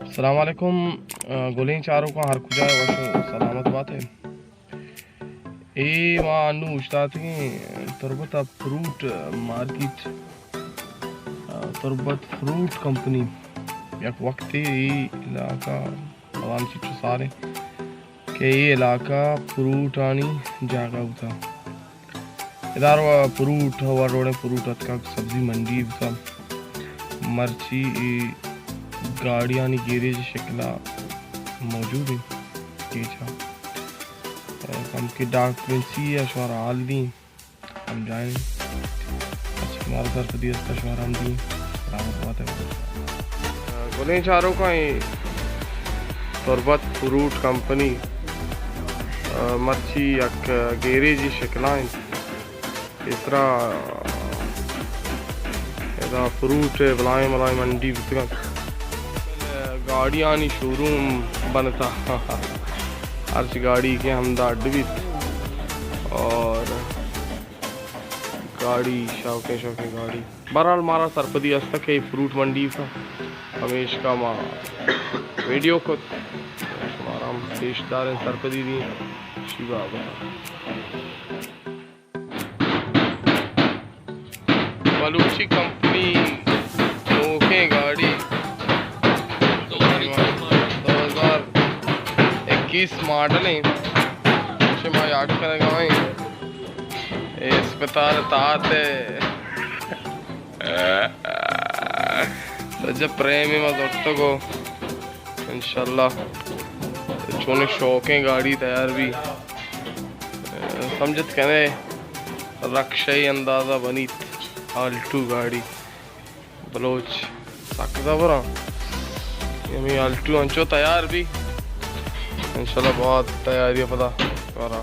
अस्सलाम वालेकुम। गोलें चारों का हर खुजा वशो सलामत बात है। ए वहाँ अनु उस्ताद की तुरबत फ्रूट मार्केट तुरबत फ्रूट कंपनी एक वक्त ये इलाका आवाम चिट्ठू सारे के ये इलाका फ्रूट आनी जागा होता इधर फ्रूट हवा रोड़े फ्रूट का सब्जी मंडी का मर्ची गाड़ी आनी गैरेज शक्ला मौजूद है। हम की डॉक्यूमेंट्सी अशवारा हाल दी हम जाएँ अच्छा हमारा तरफ दी अशवारा हम दी बात है बोले चारों का तुरबत फ्रूट कंपनी मर्ची एक गैरेज शक्ला इस तरह फ्रूट बलाएं मलाई मंडी गाड़ी आनी शोरूम बनता हर गाड़ी के हमदा भी और गाड़ी शौके गाड़ी बहरहाल मारा सरपदी अस्त के फ्रूट मंडी का हमेश का माँ वीडियो को हमारा पेशदार सरपदी दी शिवा बलूची कंपनी ओके गाड़ी 2021 मॉडल है मैं याद करेगा अस्पताल तात जब प्रेमी मत को इंशाल्लाह छोने शौक है गाड़ी तैयार भी समझत कहने रक्षा ही अंदाज़ा बनी आल्टू गाड़ी बलोच सकता बरा आल्टू अंचो तैयार भी इंशाल्लाह बहुत तैयारी पता करा।